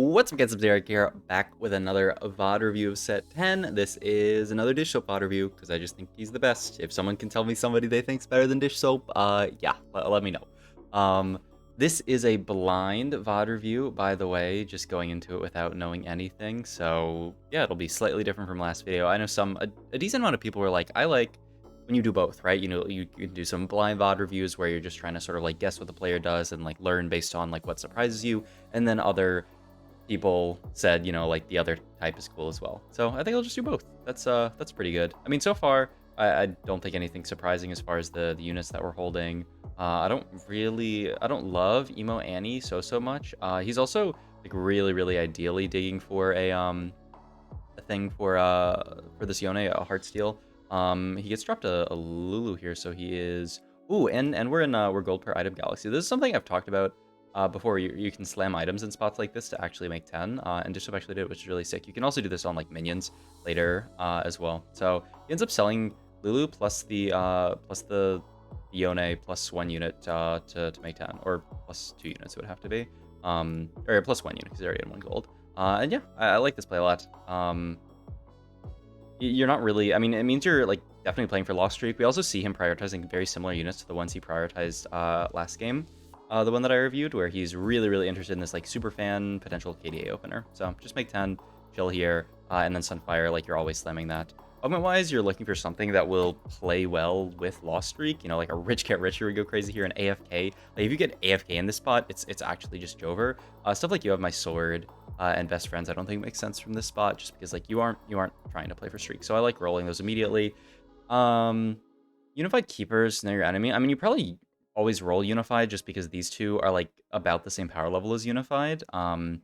What's up guys, it's Derek here, back with another VOD review of set 10. This is another Dish Soap VOD review, because I just think he's the best. If someone can tell me somebody they think's better than Dish Soap, yeah, let me know. This is a blind VOD review, by the way, just going into it without knowing anything, so yeah, it'll be slightly different from last video. I know a decent amount of people were like, I like when you do both, right? You know, you can do some blind VOD reviews where you're just trying to sort of like guess what the player does and like learn based on like what surprises you, and then other people said, you know, like the other type is cool as well. So I think I'll just do both. That's pretty good. I mean, so far, I don't think anything surprising as far as the units that we're holding. I don't love Emo Annie so much. He's also like really ideally digging for a thing for this Yone, a Heartsteel. He gets dropped a Lulu here, so he is. Ooh, and we're gold per item galaxy. This is something I've talked about before. You can slam items in spots like this to actually make 10, and Dishop actually did it, which is really sick. You can also do this on like minions later as well. So he ends up selling Lulu plus the Yone plus 1 unit to make 10, or plus 2 units it would have to be, or plus 1 unit because he already had 1 gold. And yeah, I like this play a lot. You're not really, I mean, it means you're like definitely playing for Lost Streak. We also see him prioritizing very similar units to the ones he prioritized last game. The one that I reviewed, where he's really interested in this like super fan potential KDA opener. So just make 10, chill here, and then Sunfire, like you're always slamming that. Augment wise, you're looking for something that will play well with Lost Streak. You know, like a rich get richer would go crazy here, an AFK. Like if you get AFK in this spot, it's actually just Jover. Stuff like You Have My Sword and Best Friends, I don't think makes sense from this spot, just because like you aren't trying to play for Streak. So I like rolling those immediately. Unified Keepers, Know Your Enemy. I mean, you probably always roll Unified just because these two are like about the same power level as Unified. So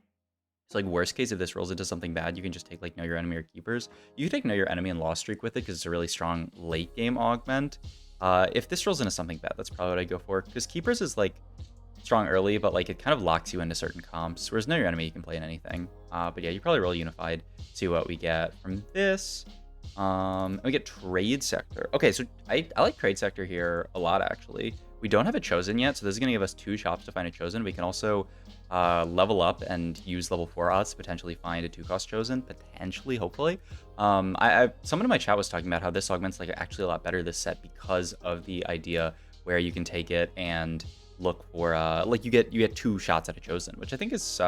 like worst case, if this rolls into something bad, you can just take like Know Your Enemy or Keepers. You can take Know Your Enemy and Lost Streak with it because it's a really strong late game augment. If this rolls into something bad, that's probably what I'd go for, because Keepers is like strong early, but like it kind of locks you into certain comps, whereas Know Your Enemy you can play in anything. But yeah, you probably roll Unified, see what we get from this. And we get Trade Sector. Okay, so I like Trade Sector here a lot, actually. We don't have a Chosen yet, so this is going to give us 2 shops to find a Chosen. We can also level up and use level 4 odds to potentially find a 2-cost Chosen, potentially, hopefully. Someone in my chat was talking about how this augment's like actually a lot better this set because of the idea where you can take it and look for like you get 2 shots at a Chosen, which I think is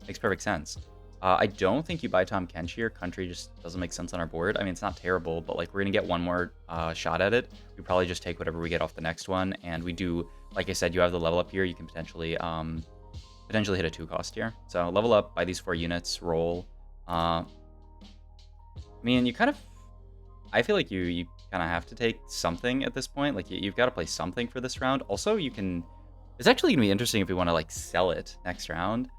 makes perfect sense. I don't think you buy Tom Kench here. Country just doesn't make sense on our board. I mean, it's not terrible, but like we're gonna get 1 more shot at it. We probably just take whatever we get off the next one, and we do, like I said, you have the level up here. You can potentially hit a 2-cost here. So level up, buy these 4 units, roll. I mean, I feel like you kind of have to take something at this point. Like you've got to play something for this round. Also, it's actually gonna be interesting if we want to like sell it next round.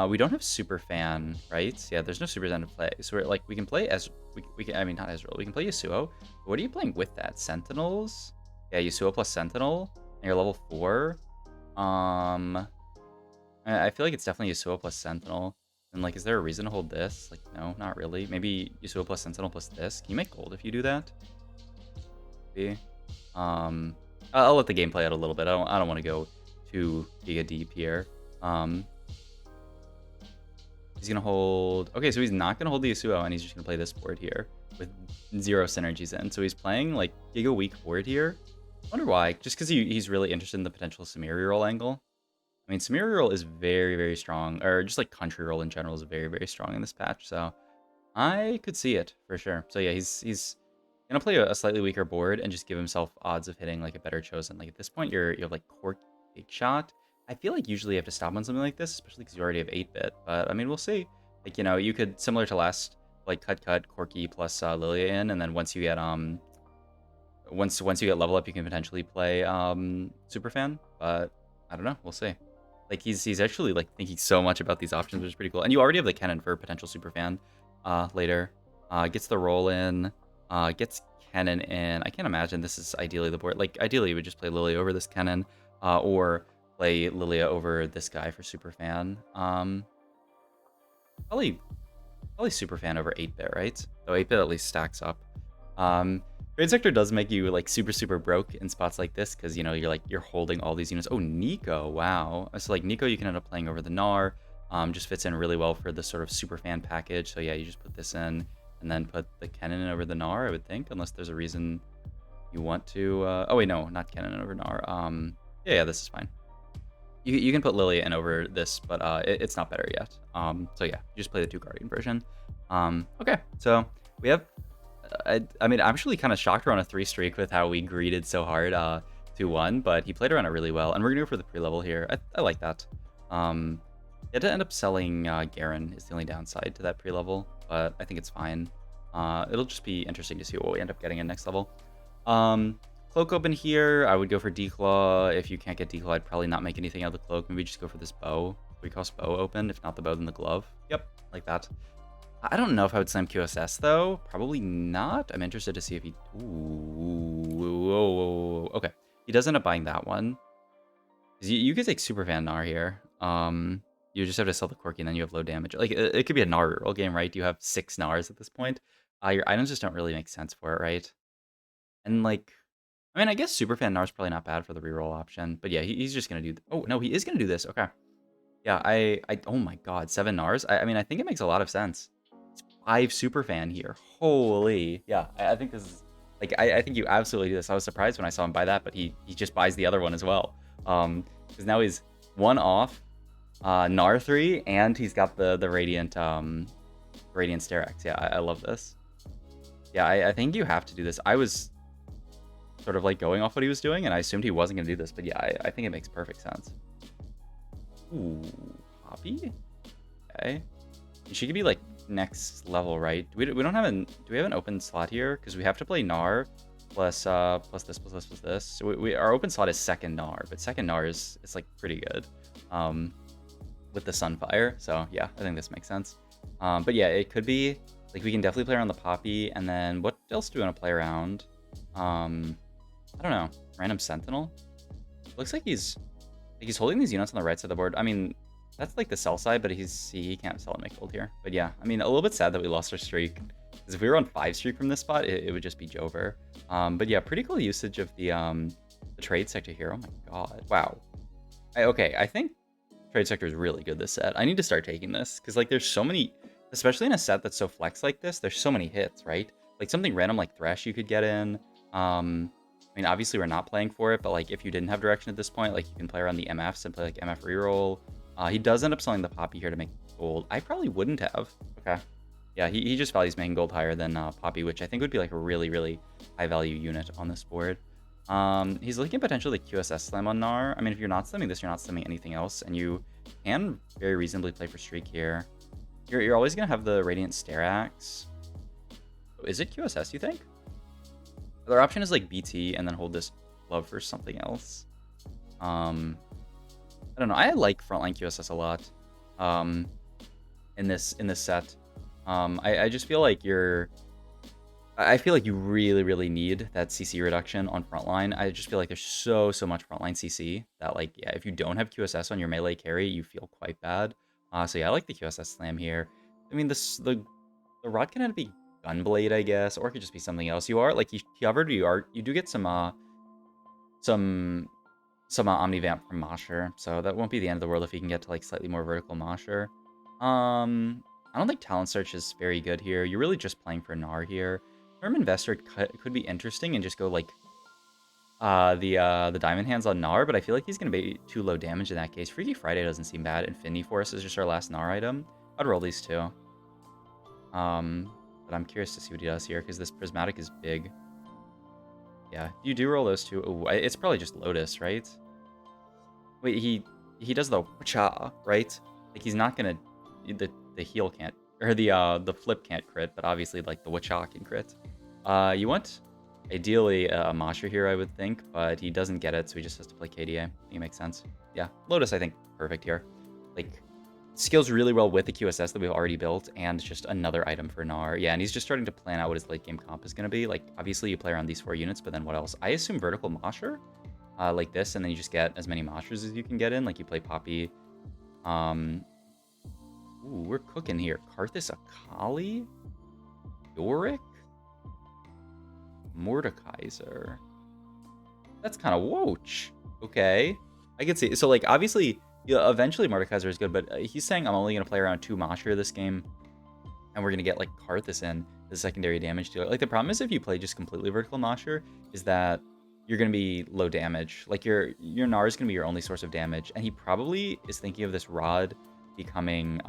We don't have Super Fan, right? Yeah, there's no Super Fan to play. So we're like, we can play as we can, I mean, not Ezreal. We can play Yasuo. What are you playing with that? Sentinels? Yeah, Yasuo plus Sentinel. And you're level 4. I feel like it's definitely Yasuo plus Sentinel. And like, is there a reason to hold this? Like, no, not really. Maybe Yasuo plus Sentinel plus this. Can you make gold if you do that? Maybe. I'll let the game play out a little bit. I don't want to go too giga deep here. He's going to hold... Okay, so he's not going to hold the Yasuo, and he's just going to play this board here with 0 synergies in. So he's playing, like, giga weak board here. I wonder why. Just because he's really interested in the potential Samir reroll angle. I mean, Samir reroll is very strong. Or just, like, country roll in general is very strong in this patch. So I could see it, for sure. So yeah, he's going to play a slightly weaker board and just give himself odds of hitting, like, a better Chosen. Like, at this point, you have, like, Cork Big Shot. I feel like usually you have to stop on something like this, especially because you already have 8-bit. But I mean, we'll see. Like, you know, you could, similar to last, like cut Corky plus Lilia in, and then once you get once you get level up, you can potentially play Superfan. But I don't know, we'll see. Like he's actually like thinking so much about these options, which is pretty cool. And you already have the Kennen for potential Superfan later. Gets the roll in, gets Kennen in. I can't imagine this is ideally the board. Like ideally, you would just play Lilia over this Kennen, or play Lilia over this guy for Superfan. Probably Superfan over 8-bit, right? So 8-bit at least stacks up. Trade Sector does make you like super broke in spots like this, because you know you're holding all these units. Oh, Nico, wow. So like Nico you can end up playing over the Gnar. Just fits in really well for the sort of super fan package. So yeah, you just put this in and then put the Kennen over the Gnar, I would think, unless there's a reason you want to. Oh wait, no, not Kennen over Gnar. Yeah, this is fine. You can put Lilia in over this, but it's not better yet. So yeah, you just play the 2 Guardian version. Okay, so we have. I mean, I'm actually kind of shocked we're on a 3 streak with how we greeted so hard 2-1, but he played around it really well, and we're gonna go for the pre-level here. I like that. You had to end up selling Garen is the only downside to that pre-level, but I think it's fine. It'll just be interesting to see what we end up getting in next level. Cloak open here. I would go for Declaw. If you can't get Declaw, I'd probably not make anything out of the cloak. Maybe just go for this bow. 3-cost bow open. If not the bow, then the glove. Yep, like that. I don't know if I would slam QSS though. Probably not. I'm interested to see if he. Ooh, okay. He does end up buying that one. You could take Super Fan Gnar here. You just have to sell the Quirky and then you have low damage. Like it could be a Gnar reroll game, right? You have 6 Gnars at this point. Your items just don't really make sense for it, right? And like, I mean, I guess Superfan Gnar is probably not bad for the reroll option, but yeah, he's just gonna do. Oh no, he is gonna do this. Okay, yeah, oh my god, 7 Gnars. I mean, I think it makes a lot of sense. It's 5 Superfan here. Holy, yeah, I think this is like, I think you absolutely do this. I was surprised when I saw him buy that, but he just buys the other one as well. Because now he's 1 off Gnar 3, and he's got the Radiant Radiant Sterex. Yeah, I love this. Yeah, I think you have to do this. I was sort of like going off what he was doing, and I assumed he wasn't going to do this, but yeah, I think it makes perfect sense. Ooh, Poppy? Okay. She could be like next level, right? We don't have do we have an open slot here? Because we have to play Gnar plus this. So our open slot is second Gnar, but second Gnar is like pretty good with the Sunfire. So yeah, I think this makes sense. But yeah, it could be like we can definitely play around the Poppy, and then what else do we want to play around? I don't know. Random Sentinel? Looks like he's holding these units on the right side of the board. I mean, that's like the sell side, but he can't sell and make gold here. But yeah, I mean, a little bit sad that we lost our streak. Because if we were on 5 streak from this spot, it would just be Jover. But yeah, pretty cool usage of the trade sector here. Oh my god. Wow. Okay, I think trade sector is really good this set. I need to start taking this. Because like there's so many, especially in a set that's so flex like this, there's so many hits, right? Like something random like Thresh you could get in. I mean, obviously we're not playing for it, but like if you didn't have direction at this point, like you can play around the MFs and play like MF reroll. He does end up selling the Poppy here to make gold. I probably wouldn't have. Okay. Yeah, he just values making gold higher than Poppy, which I think would be like a really, really high value unit on this board. He's looking at potentially QSS slam on Gnar. I mean, if you're not slamming this, you're not slamming anything else, and you can very reasonably play for streak here. You're always gonna have the Radiant Sterex. Is it QSS, you think? Their option is like BT and then hold this glove for something else. I don't know. I like frontline QSS a lot. In this set. I just feel like I feel like you really, really need that CC reduction on frontline. I just feel like there's so much frontline CC that like, yeah, if you don't have QSS on your melee carry, you feel quite bad. So yeah, I like the QSS slam here. I mean, the rod can be Gunblade, I guess, or it could just be something else. You are like you do get some Omnivamp from Mosher, so that won't be the end of the world if you can get to like slightly more vertical Mosher. I don't think Talent Search is very good here. You're really just playing for Gnar here. Term Investor could be interesting and just go like the Diamond Hands on Gnar, but I feel like he's gonna be too low damage in that case. Freaky Friday doesn't seem bad. Infinity Force is just our last Gnar item. I'd roll these two. But I'm curious to see what he does here because this Prismatic is big. Yeah, you do roll those two. Ooh, it's probably just Lotus, right? Wait, he does the Cha, right? Like he's not gonna the heal can't, or the flip can't crit, but obviously like the Wacha can crit. You want ideally a Masha here, I would think, but he doesn't get it, so he just has to play KDA. I think it makes sense. Yeah, Lotus I think perfect here. Like scales really well with the QSS that we've already built, and just another item for Gnar. Yeah, and he's just starting to plan out what his late game comp is going to be. Like obviously you play around these 4 units, but then what else? I assume vertical Mosher, like this, and then you just get as many Moshers as you can get in. Like you play Poppy. Ooh, we're cooking here. Karthus Akali? Yorick? Mordekaiser. That's kind of whoach. Okay. I can see. So, like, obviously, Yeah, eventually Mordekaiser is good, but he's saying I'm only going to play around 2 Mashir this game, and we're going to get, like, Karthus in, the secondary damage dealer. Like, the problem is if you play just completely vertical Mashir, is that you're going to be low damage. Like, your Gnar is going to be your only source of damage, and he probably is thinking of this Rod becoming,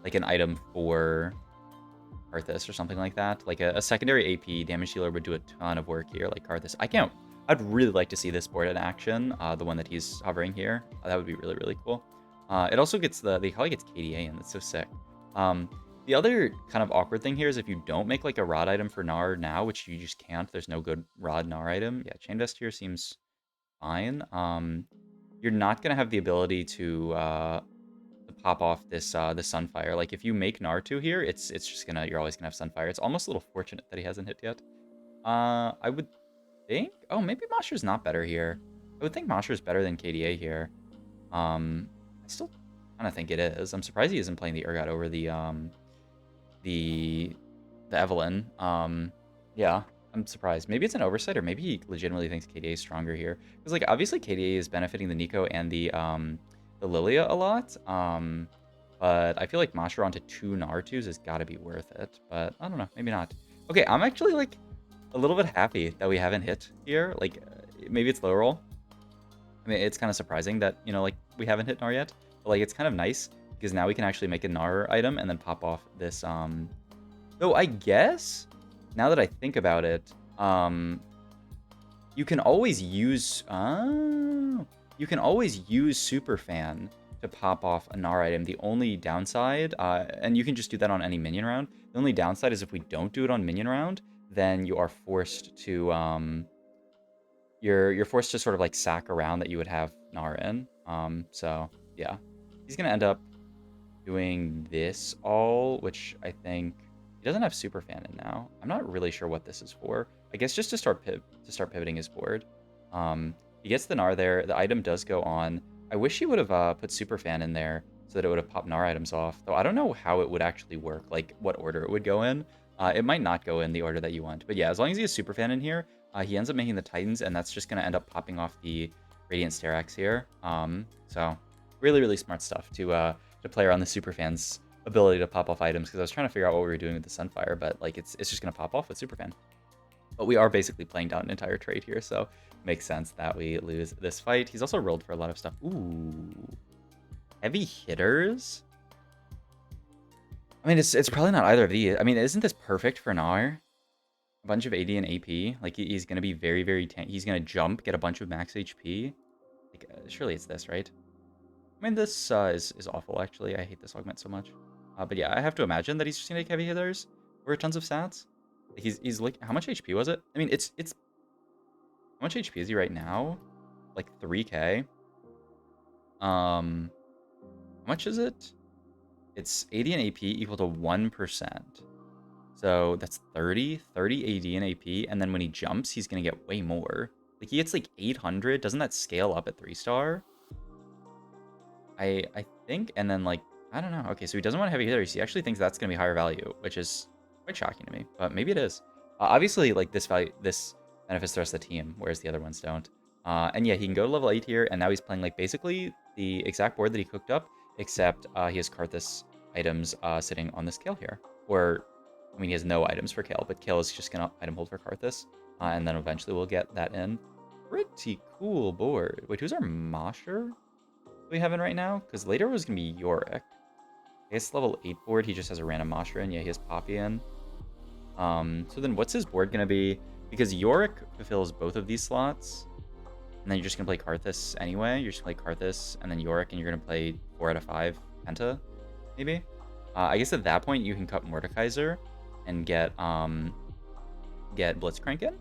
like, an item for Karthus or something like that. Like, a secondary AP damage dealer would do a ton of work here, like Karthus. I'd really like to see this board in action, the one that he's hovering here. That would be really, really cool. It also gets they probably gets KDA in. That's so sick. The other kind of awkward thing here is if you don't make like a Rod item for Gnar now, which you just can't, there's no good Rod Gnar item. Yeah, Chain Vest here seems fine. You're not going to have the ability to pop off this this Sunfire. Like if you make Gnar 2 here, you're always gonna have Sunfire. It's almost a little fortunate that he hasn't hit yet. I would think, oh, maybe Mashir's not better here. I would think Mashir's better than KDA here. I still kind of think it is. I'm surprised he isn't playing the Urgot over the Evelyn. Yeah, I'm surprised. Maybe it's an oversight, or maybe he legitimately thinks KDA is stronger here. Because like obviously KDA is benefiting the Nico and the Lilia a lot. But I feel like Mashir onto 2 Gnar 2s has got to be worth it. But I don't know, maybe not. Okay, I'm actually like a little bit happy that we haven't hit here. Like maybe it's low roll. I mean, it's kind of surprising that, you know, like we haven't hit Gnar yet. But like it's kind of nice because now we can actually make a Gnar item and then pop off this though I guess now that I think about it, you can always use Superfan to pop off a Gnar item. The only downside, and you can just do that on any minion round. The only downside is if we don't do it on minion round, then you are forced to you're forced to sort of like sack around that you would have Gnar in. So yeah, he's gonna end up doing this all, which I think he doesn't have Superfan in now. I'm not really sure what this is for. I guess just to start pivoting his board. He gets the Gnar there. The item does go on. I wish he would have put Superfan in there so that it would have popped Gnar items off. Though I don't know how it would actually work, like what order it would go in. It might not go in the order that you want. But yeah, as long as he has Superfan in here, he ends up making the Titans, and that's just going to end up popping off the Radiant Sterak's here. So really, really smart stuff to play around the Superfan's ability to pop off items, because I was trying to figure out what we were doing with the Sunfire, but like it's just going to pop off with Superfan. But we are basically playing down an entire trade here, so it makes sense that we lose this fight. He's also rolled for a lot of stuff. Ooh. Heavy hitters? I mean, it's probably not either of these. I mean, isn't this perfect for Gnar? A bunch of AD and AP. Like, he's going to be very, very he's going to jump, get a bunch of max HP. Like, surely it's this, right? I mean, this is awful, actually. I hate this augment so much. But yeah, I have to imagine that he's just going to take heavy hitters for tons of stats. Like he's like, how much HP was it? I mean, it's how much HP is he right now? Like 3k. How much is it? It's 80 and AP equal to 1%. So that's 30 AD and AP, and then when he jumps, he's gonna get way more. Like he gets like 800. Doesn't that scale up at 3-star? I think, and then like I don't know. Okay, so he doesn't want heavy hitters. He actually thinks that's gonna be higher value, which is quite shocking to me, but maybe it is. Obviously, like this benefits the rest of the team, whereas the other ones don't. And yeah, he can go to level 8 here, and now he's playing like basically the exact board that he cooked up, except he has Karthus items sitting on this Kale here. Or, I mean, he has no items for Kale, but Kale is just gonna item hold for Karthus, and then eventually we'll get that in. Pretty cool board. Wait, who's our Mosher we have in right now? Because later it was gonna be Yorick. I guess level 8 board, he just has a random Mosher in. Yeah, he has Poppy in. So then what's his board going to be? Because Yorick fulfills both of these slots, and then you're just going to play Karthus anyway. You're just going to play Karthus, and then Yorick, and you're going to play 4 out of 5 Penta, maybe? I guess at that point, you can cut Mordekaiser and get Blitzcrank in, and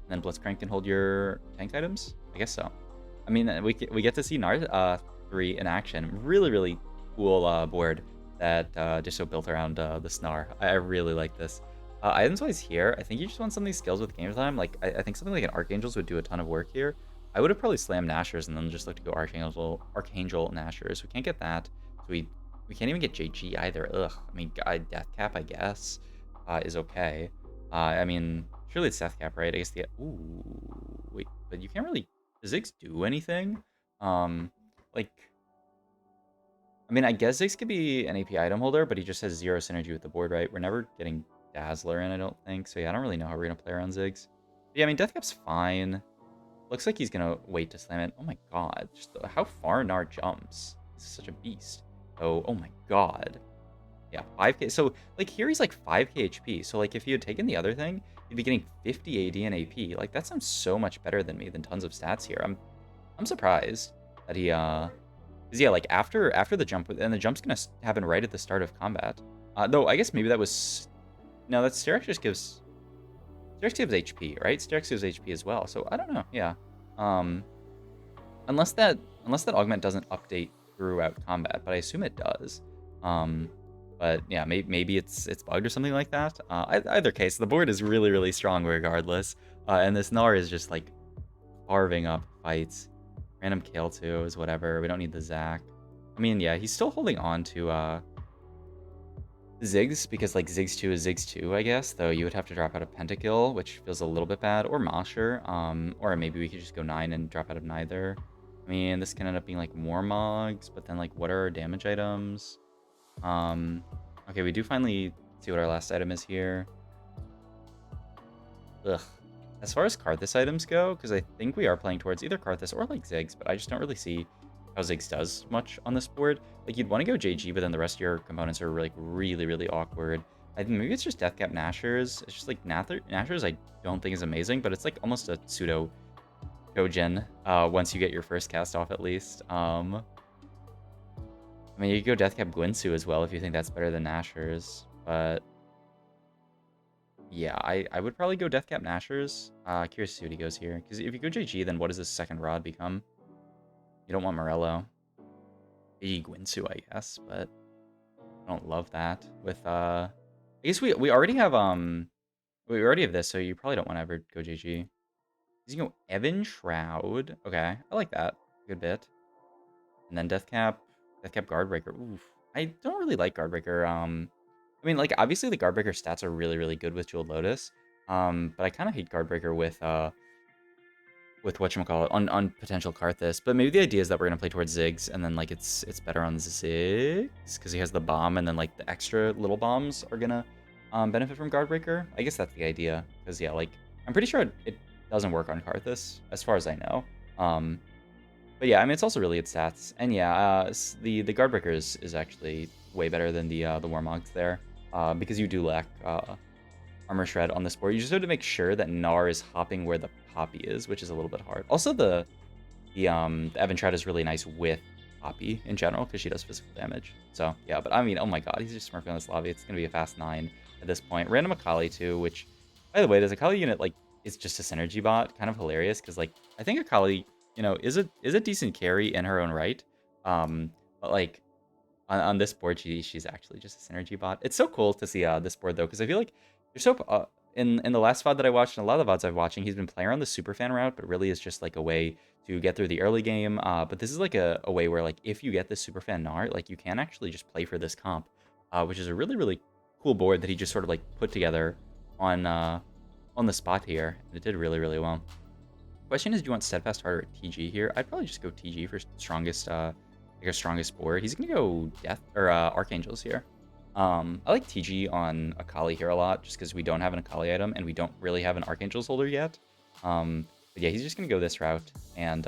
then Blitzcrank can hold your tank items? I guess so. I mean, we get to see Gnar 3 in action. Really, really cool board that just so built around the Gnar. I really like this. Items-wise here, I think you just want some of these skills with game time. Like, I think something like an Archangels would do a ton of work here. I would have probably slammed Nashers and then just looked to go Archangel Nashers. We can't get that. So we can't even get JG either. Ugh. I mean, Death Cap, I guess, is okay. I mean, surely it's Death Cap, right? I guess ooh, wait, but you can't really... Does Ziggs do anything? Like, like, I mean, I guess Ziggs could be an AP item holder, but he just has 0 synergy with the board, right? We're never getting Dazzler in, I don't think. So yeah, I don't really know how we're going to play around Ziggs. But yeah, I mean, Deathcap's fine. Looks like he's going to wait to slam it. Oh my god. Just how far Gnar jumps. He's such a beast. Oh my god. Yeah, 5k. So, like, here he's like 5k HP. So, like, if you had taken the other thing, you'd be getting 50 AD and AP. Like, that sounds so much better than me than tons of stats here. I'm surprised that he, because yeah, like, after the jump, and the jump's gonna happen right at the start of combat. Though, I guess maybe that was... No, that's Sterex just gives... Sterex gives HP, right? Sterex gives HP as well. So, I don't know, yeah. Unless that augment doesn't update throughout combat, but I assume it does. But yeah, maybe it's bugged or something like that. Either case, the board is really, really strong regardless. And this Gnar is just like carving up fights. Random Kale too is whatever. We don't need the Zac. I mean, yeah, he's still holding on to Ziggs, because like Ziggs 2 is Ziggs 2, I guess. Though you would have to drop out of Pentakill, which feels a little bit bad. Or Mosher. Or maybe we could just go 9 and drop out of neither. I mean, this can end up being like more Mogs, but then like what are our damage items? Okay, we do finally see what our last item is here. Ugh. As far as Karthus items go, because I think we are playing towards either Karthus or like Ziggs, but I just don't really see how Ziggs does much on this board. Like, you'd want to go JG, but then the rest of your components are like really, really awkward. I think maybe it's just Deathcap Nashers. It's just like Nashers I don't think is amazing, but it's like almost a pseudo Kogen once you get your first cast off at least. I mean, you could go Deathcap Gwinsu as well if you think that's better than Nashers, but yeah, I would probably go Deathcap Nashers. Curious to see what he goes here, because if you go JG, then what does his second rod become? You don't want Morello. Maybe Gwinsu, I guess, but I don't love that. With I guess we already have this, so you probably don't want to ever go JG. You can go Evan Shroud. Okay, I like that a good bit. And then Deathcap Guardbreaker. Oof. I don't really like Guardbreaker. I mean, like, obviously the Guardbreaker stats are really, really good with Jeweled Lotus. But I kind of hate Guardbreaker with whatchamacallit on potential Karthus. But maybe the idea is that we're gonna play towards Ziggs, and then like it's better on Ziggs because he has the bomb, and then like the extra little bombs are gonna benefit from Guardbreaker. I guess that's the idea. Because yeah, like I'm pretty sure it doesn't work on Karthus as far as I know. But yeah, I mean, it's also really its stats. And yeah, the Guardbreaker is actually way better than the Warmogs there, because you do lack Armor Shred on this board. You just have to make sure that Gnar is hopping where the Poppy is, which is a little bit hard. Also, the Evan Shred is really nice with Poppy in general, because she does physical damage. So yeah, but I mean, oh my god, he's just smurfing on this lobby. It's going to be a fast 9 at this point. Random Akali too, which, by the way, this Akali unit, like, it's just a synergy bot. Kind of hilarious, because like, I think Akali, you know, is a decent carry in her own right. But like on this board, she's actually just a synergy bot. It's so cool to see this board though, because I feel like there's so in the last VOD that I watched and a lot of the VODs I've watching, he's been playing on the superfan route, but really is just like a way to get through the early game. But this is like a way where like if you get this superfan Gnar, like you can actually just play for this comp, which is a really, really cool board that he just sort of like put together on the spot here, and it did really, really well. Question is, do you want Steadfast Heart or TG here? I'd probably just go TG for strongest, strongest board. He's gonna go Death or Archangels here. I like TG on Akali here a lot, just because we don't have an Akali item and we don't really have an Archangels holder yet. But yeah, he's just gonna go this route and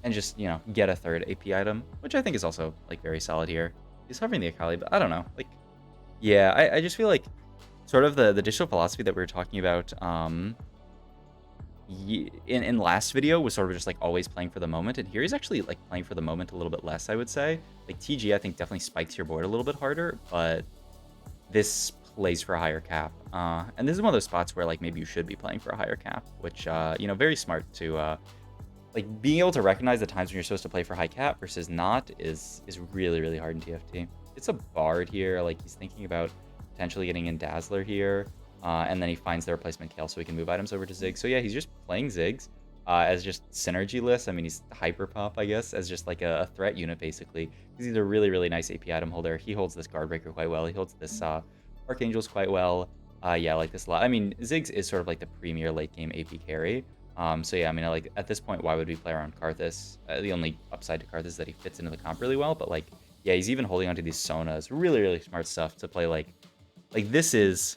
just, you know, get a third AP item, which I think is also like very solid here. He's hovering the Akali, but I don't know. Like, yeah, I just feel like sort of the digital philosophy that we were talking about in last video was sort of just like always playing for the moment, and here he's actually like playing for the moment a little bit less, I would say. Like TG I think definitely spikes your board a little bit harder, but this plays for a higher cap, and this is one of those spots where like maybe you should be playing for a higher cap, which you know, very smart to like being able to recognize the times when you're supposed to play for high cap versus not is really, really hard in TFT. It's a Bard here, like he's thinking about potentially getting in Dazzler here. And then he finds the replacement Kale so he can move items over to Ziggs. So yeah, he's just playing Ziggs as just synergy list. I mean, he's Hyper Pop, I guess, as just like a threat unit, basically. Because he's a really, really nice AP item holder. He holds this Guardbreaker quite well. He holds this Archangels quite well. Yeah, I like this a lot. I mean, Ziggs is sort of like the premier late game AP carry. So yeah, I mean, like at this point, why would we play around Karthus? The only upside to Karthus is that he fits into the comp really well. But like, yeah, he's even holding onto these Sonas. Really, really smart stuff to play. Like this is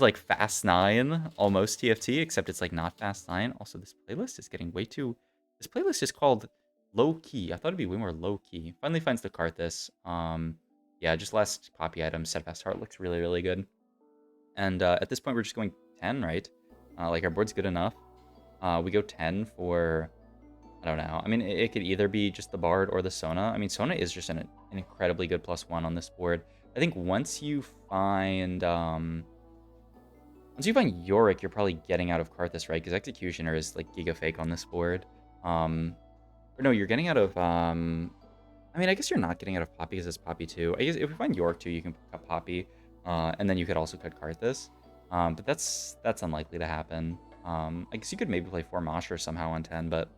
like Fast 9, almost TFT, except it's like not Fast 9. Also, this playlist is getting way too. This playlist is called Low Key. I thought it'd be way more low key. Finally finds the Karthus. Yeah, just last copy item. Steadfast Heart looks really, really good. And at this point, we're just going 10, right? Like our board's good enough. We go 10 for, I don't know. I mean, it could either be just the Bard or the Sona. I mean, Sona is just an incredibly good +1 on this board. I think once you find Yorick, you're probably getting out of Karthus, right? Because Executioner is like Giga Fake on this board. Or no, you're getting out of I mean, I guess you're not getting out of Poppy because it's Poppy 2. I guess if we find York 2, you can cut Poppy. And then you could also cut Karthus. But that's unlikely to happen. I guess you could maybe play 4 Mosher somehow on 10, but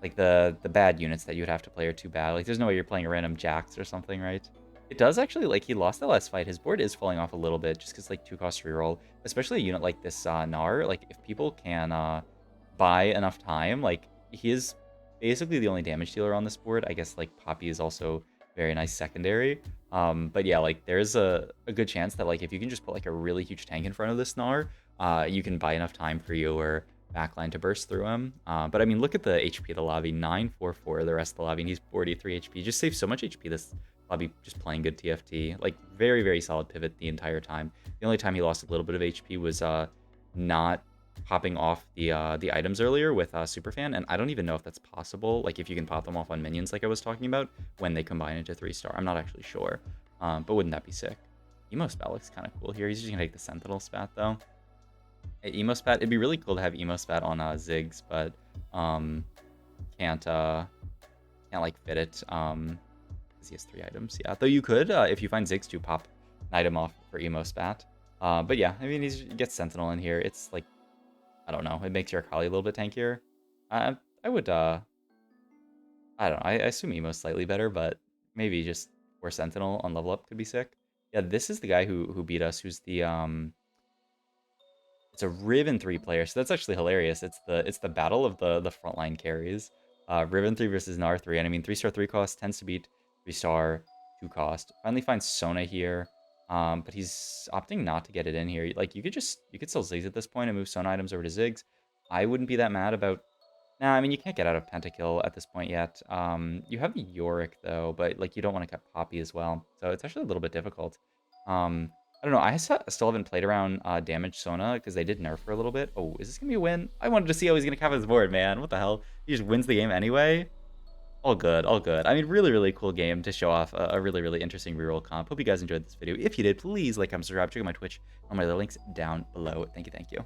like the bad units that you would have to play are too bad. Like there's no way you're playing a random Jax or something, right? It does actually, like he lost the last fight. His board is falling off a little bit just because like 2-cost reroll, especially a unit like this Gnar. Like if people can buy enough time, like he is basically the only damage dealer on this board. I guess like Poppy is also very nice secondary. But yeah, like there's a good chance that like if you can just put like a really huge tank in front of this Gnar, you can buy enough time for your backline to burst through him. But I mean, look at the HP of the lobby, 944 the rest of the lobby, and he's 43 HP. Just saves so much HP this lobby just playing good TFT. Like very, very solid pivot the entire time. The only time he lost a little bit of HP was not popping off the items earlier with Superfan, and I don't even know if that's possible. Like if you can pop them off on minions like I was talking about when they combine into 3-star. I'm not actually sure. But wouldn't that be sick? Emo Spat looks kind of cool here. He's just gonna take the Sentinel Spat though. Emo Spat, it'd be really cool to have Emo Spat on Ziggs, but can't like fit it because he has 3 items. Yeah, though you could if you find Ziggs to pop an item off for Emo Spat. But yeah, I mean he gets Sentinel in here. It's like, I don't know, it makes your Akali a little bit tankier. I would I don't know, I assume Emo's slightly better, but maybe just 4 Sentinel on level up could be sick. Yeah, this is the guy who beat us, who's the it's a Riven 3 player, so that's actually hilarious. It's the battle of the frontline carries. Riven 3 versus Gnar 3, and I mean 3-star 3 cost tends to beat 3-star 2 cost. Finally finds Sona here, but he's opting not to get it in here. Like you could still Ziggs at this point and move Sona items over to Ziggs. I wouldn't be that mad about. Nah, I mean you can't get out of Pentakill at this point yet. You have the Yorick though, but like you don't want to cut Poppy as well, so it's actually a little bit difficult. I don't know. I still haven't played around Damage Sona because they did nerf for a little bit. Oh, is this going to be a win? I wanted to see how he's going to cap his board, man. What the hell? He just wins the game anyway? All good, all good. I mean, really, really cool game to show off a really, really interesting reroll comp. Hope you guys enjoyed this video. If you did, please like, comment, subscribe, check out my Twitch, all my other links down below. Thank you, thank you.